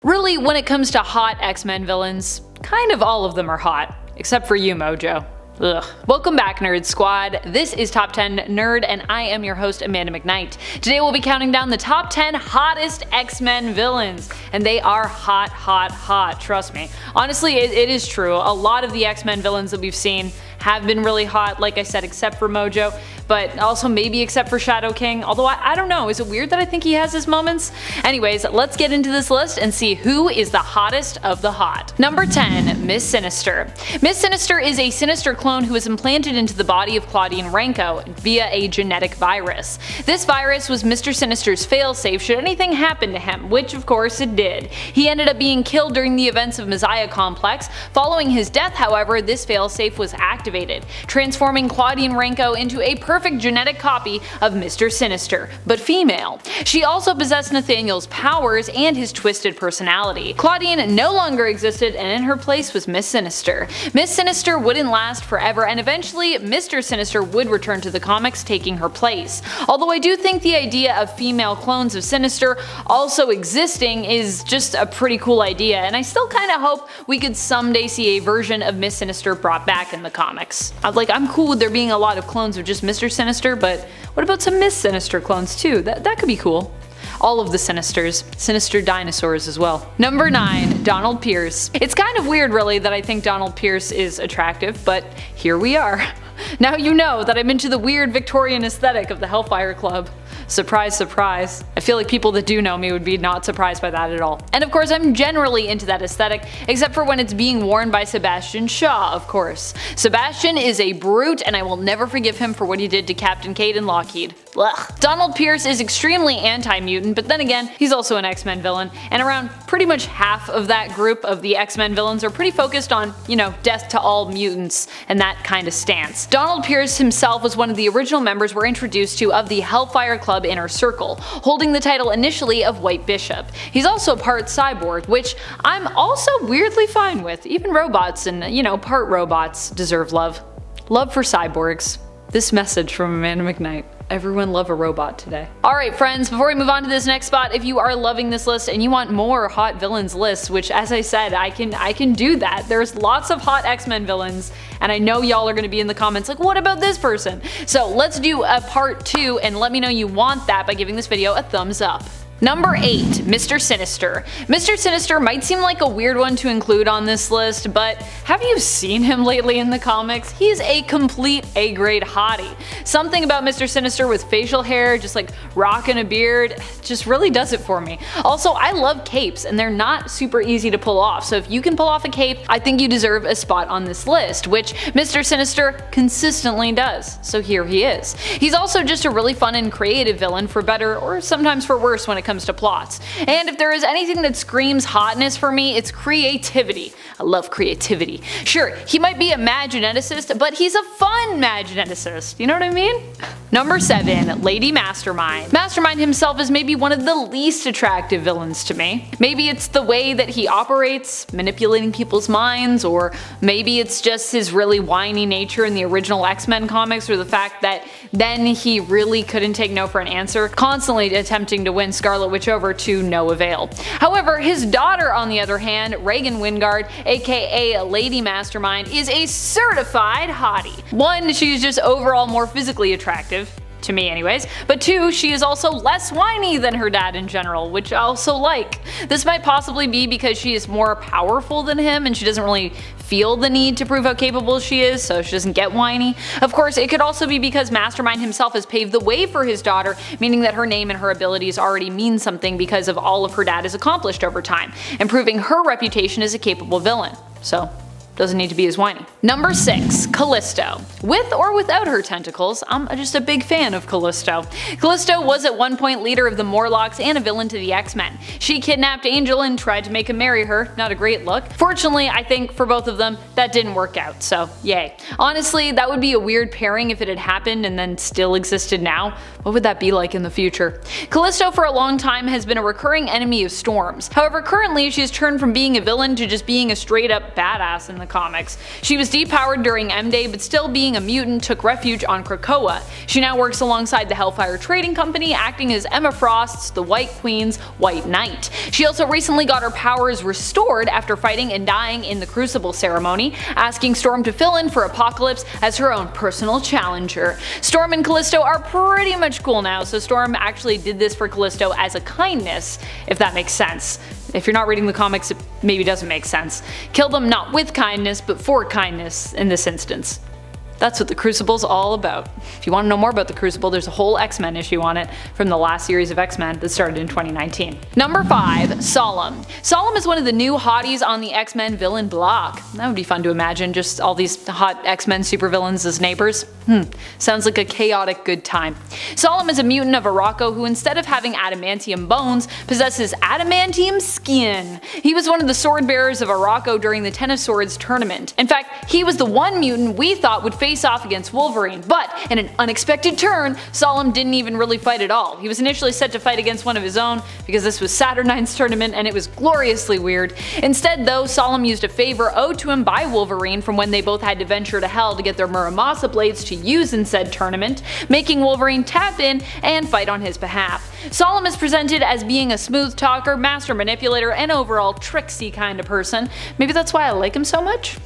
Really, when it comes to hot X-Men villains, kind of all of them are hot. Except for you, Mojo. Ugh. Welcome back, Nerd Squad. This is Top 10 Nerd, and I am your host, Amanda McKnight. Today we'll be counting down the top 10 hottest X-Men villains, and they are hot, hot, hot, trust me. Honestly, it is true. A lot of the X-Men villains that we've seen have been really hot, like I said, except for Mojo, but also maybe except for Shadow King, although I don't know, is it weird that I think he has his moments? Anyways, let's get into this list and see who is the hottest of the hot. Number 10, Miss Sinister. Miss Sinister is a Sinister clone who was implanted into the body of Claudine Renko via a genetic virus. This virus was Mr. Sinister's failsafe should anything happen to him, which of course it did. He ended up being killed during the events of Messiah Complex. Following his death, however, this failsafe was activated, transforming Claudine Renko into a perfect genetic copy of Mr. Sinister, but female. She also possessed Nathaniel's powers and his twisted personality. Claudine no longer existed, and in her place was Miss Sinister. Miss Sinister wouldn't last forever, and eventually Mr. Sinister would return to the comics, taking her place. Although I do think the idea of female clones of Sinister also existing is just a pretty cool idea, and I still kinda hope we could someday see a version of Miss Sinister brought back in the comics. I'm cool with there being a lot of clones of just Mr. Sinister, but what about some Miss Sinister clones too? That could be cool. All of the Sinisters. Sinister dinosaurs as well. Number 9, Donald Pierce. It's kind of weird really that I think Donald Pierce is attractive, but here we are. Now you know that I'm into the weird Victorian aesthetic of the Hellfire Club. Surprise, surprise. I feel like people that do know me would be not surprised by that at all. And of course I'm generally into that aesthetic, except for when it's being worn by Sebastian Shaw, of course. Sebastian is a brute, and I will never forgive him for what he did to Captain Kate and Lockheed. Ugh. Donald Pierce is extremely anti-mutant, but then again, he's also an X-Men villain, and around pretty much half of that group of the X-Men villains are pretty focused on, death to all mutants and that kind of stance. Donald Pierce himself was one of the original members we're introduced to of the Hellfire Club Inner Circle, holding the title initially of White Bishop. He's also part cyborg, which I'm also weirdly fine with. Even robots and, part robots deserve love. Love for cyborgs. This message from Amanda McKnight. Everyone love a robot today. Alright friends, before we move on to this next spot, if you are loving this list and you want more hot villains lists, which as I said, I can do that. There's lots of hot X-Men villains, and I know y'all are going to be in the comments like, what about this person? So let's do a part 2 and let me know you want that by giving this video a thumbs up. Number 8, Mr. Sinister. Mr. Sinister might seem like a weird one to include on this list, but have you seen him lately in the comics? He's a complete A-grade hottie. Something about Mr. Sinister with facial hair, just like rocking a beard, just really does it for me. Also, I love capes, and they're not super easy to pull off, so if you can pull off a cape, I think you deserve a spot on this list, which Mr. Sinister consistently does, so here he is. He's also just a really fun and creative villain, for better or sometimes for worse when it comes to plots. And if there is anything that screams hotness for me, it's creativity. I love creativity. Sure, he might be a mad geneticist, but he's a fun mad geneticist, you know what I mean? Number 7, Lady Mastermind. Mastermind himself is maybe one of the least attractive villains to me. Maybe it's the way that he operates, manipulating people's minds, or maybe it's just his really whiny nature in the original X-Men comics, or the fact that then he really couldn't take no for an answer, constantly attempting to win Scarlet Witch over to no avail. However, his daughter on the other hand, Regan Wingard, aka Lady Mastermind, is a certified hottie. 1, she's just overall more physically attractive, to me anyways, but 2, she is also less whiny than her dad in general, which I also like. This might possibly be because she is more powerful than him and she doesn't really feel the need to prove how capable she is, so she doesn't get whiny. Of course, it could also be because Mastermind himself has paved the way for his daughter, meaning that her name and her abilities already mean something because of all of her dad has accomplished over time, improving her reputation as a capable villain. So doesn't need to be as whiny. Number 6, Callisto. With or without her tentacles, I'm just a big fan of Callisto. Callisto was at one point leader of the Morlocks and a villain to the X-Men. She kidnapped Angel and tried to make him marry her, not a great look. Fortunately, I think for both of them, that didn't work out, so yay. Honestly, that would be a weird pairing if it had happened and then still existed now. What would that be like in the future? Callisto for a long time has been a recurring enemy of Storm's. However, currently she's turned from being a villain to just being a straight up badass in the the comics. She was depowered during M-Day, but still being a mutant took refuge on Krakoa. She now works alongside the Hellfire Trading Company, acting as Emma Frost's, the White Queen's, White Knight. She also recently got her powers restored after fighting and dying in the Crucible ceremony, asking Storm to fill in for Apocalypse as her own personal challenger. Storm and Callisto are pretty much cool now, so Storm actually did this for Callisto as a kindness, if that makes sense. If you're not reading the comics, it maybe doesn't make sense. Kill them not with kindness, but for kindness in this instance. That's what the Crucible's all about. If you want to know more about the Crucible, there's a whole X-Men issue on it from the last series of X-Men that started in 2019. Number 5. Solemn. Solemn is one of the new hotties on the X-Men villain block. That would be fun to imagine, just all these hot X-Men supervillains as neighbors. Sounds like a chaotic good time. Solemn is a mutant of Arakko who, instead of having adamantium bones, possesses adamantium skin. He was one of the sword bearers of Arakko during the Ten of Swords tournament. In fact, he was the one mutant we thought would face off against Wolverine, but in an unexpected turn, Solemn didn't even really fight at all. He was initially set to fight against one of his own because this was Saturnine's tournament and it was gloriously weird. Instead though, Solemn used a favor owed to him by Wolverine from when they both had to venture to Hell to get their Muramasa blades to use in said tournament, making Wolverine tap in and fight on his behalf. Solemn is presented as being a smooth talker, master manipulator, and overall tricksy kind of person. Maybe that's why I like him so much?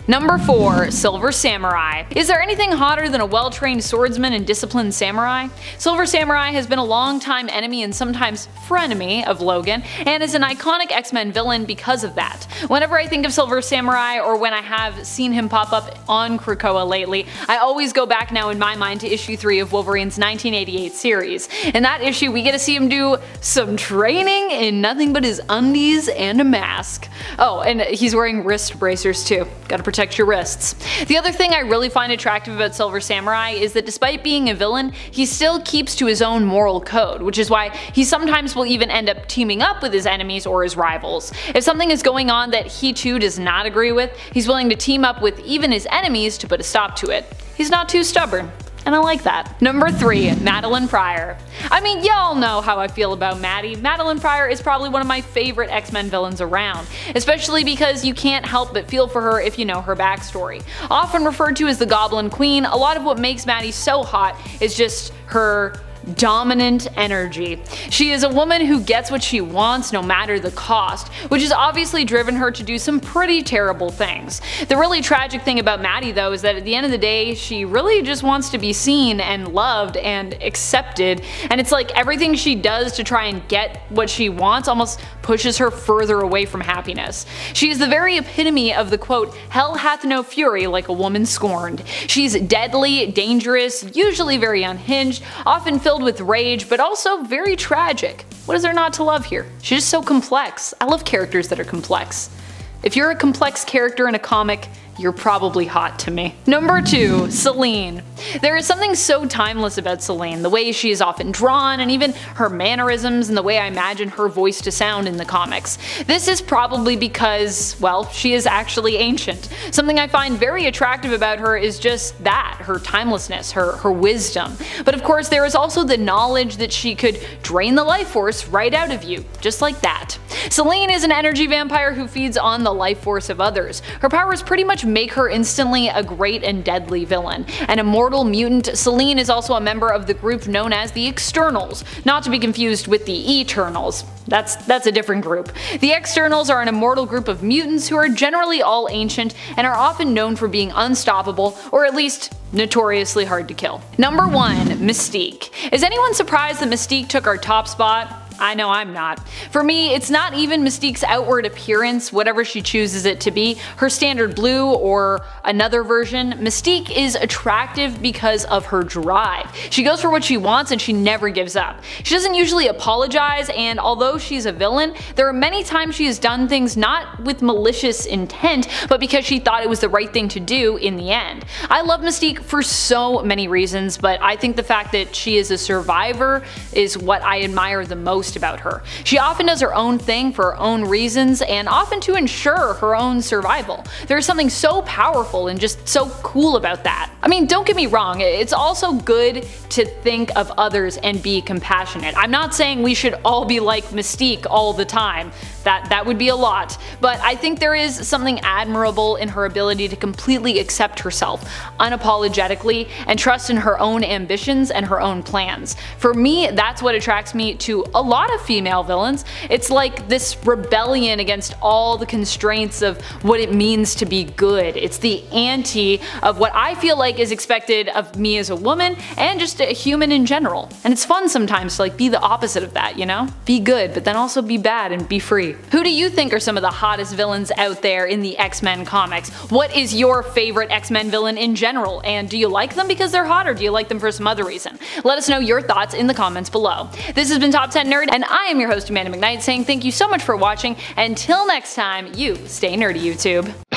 Number 4. Silver Samurai. Is there anything hotter than a well-trained swordsman and disciplined samurai? Silver Samurai has been a long-time enemy and sometimes frenemy of Logan, and is an iconic X-Men villain because of that. Whenever I think of Silver Samurai, or when I have seen him pop up on Krakoa lately, I always go back now in my mind to issue 3 of Wolverine's 1988 series. In that issue we get to see him do some training in nothing but his undies and a mask. Oh, and he's wearing wrist bracers too. Gotta protect your wrists. The other thing I really find attractive about Silver Samurai is that despite being a villain, he still keeps to his own moral code, which is why he sometimes will even end up teaming up with his enemies or his rivals. If something is going on that he too does not agree with, he's willing to team up with even his enemies to put a stop to it. He's not too stubborn. And I like that. Number 3. Madeline Pryor. I mean, y'all know how I feel about Maddie. Madeline Pryor is probably one of my favorite X-Men villains around, especially because you can't help but feel for her if you know her backstory. Often referred to as the Goblin Queen, a lot of what makes Maddie so hot is just her dominant energy. She is a woman who gets what she wants no matter the cost, which has obviously driven her to do some pretty terrible things. The really tragic thing about Maddie though is that at the end of the day she really just wants to be seen and loved and accepted, and it's like everything she does to try and get what she wants almost pushes her further away from happiness. She is the very epitome of the quote, "Hell hath no fury like a woman scorned." She's deadly, dangerous, usually very unhinged, often filled with rage, but also very tragic. What is there not to love here? She's just so complex. I love characters that are complex. If you're a complex character in a comic, you're probably hot to me. Number 2. Selene. There is something so timeless about Selene, the way she is often drawn, and even her mannerisms and the way I imagine her voice to sound in the comics. This is probably because, well, she is actually ancient. Something I find very attractive about her is just that, her timelessness, her wisdom. But of course there is also the knowledge that she could drain the life force right out of you, just like that. Selene is an energy vampire who feeds on the life force of others. Her powers pretty much make her instantly a great and deadly villain. An immortal mutant, Selene is also a member of the group known as the Externals, not to be confused with the Eternals. That's a different group. The Externals are an immortal group of mutants who are generally all ancient and are often known for being unstoppable, or at least notoriously hard to kill. Number 1. Mystique. Is anyone surprised that Mystique took our top spot? I know I'm not. For me, it's not even Mystique's outward appearance, whatever she chooses it to be, her standard blue or another version. Mystique is attractive because of her drive. She goes for what she wants and she never gives up. She doesn't usually apologize, and although she's a villain, there are many times she has done things not with malicious intent, but because she thought it was the right thing to do in the end. I love Mystique for so many reasons, but I think the fact that she is a survivor is what I admire the most about her. She often does her own thing for her own reasons, and often to ensure her own survival. There is something so powerful and just so cool about that. I mean, don't get me wrong, it's also good to think of others and be compassionate. I'm not saying we should all be like Mystique all the time. That would be a lot. But I think there is something admirable in her ability to completely accept herself, unapologetically, and trust in her own ambitions and her own plans. For me, that's what attracts me to a lot of female villains. It's like this rebellion against all the constraints of what it means to be good. It's the anti of what I feel like is expected of me as a woman and just a human in general. And it's fun sometimes to like be the opposite of that, you know? Be good, but then also be bad and be free. Who do you think are some of the hottest villains out there in the X-Men comics? What is your favorite X-Men villain in general? And do you like them because they're hot, or do you like them for some other reason? Let us know your thoughts in the comments below. This has been Top 10 Nerd, and I am your host Amanda McKnight saying thank you so much for watching. Until next time, you stay nerdy, YouTube.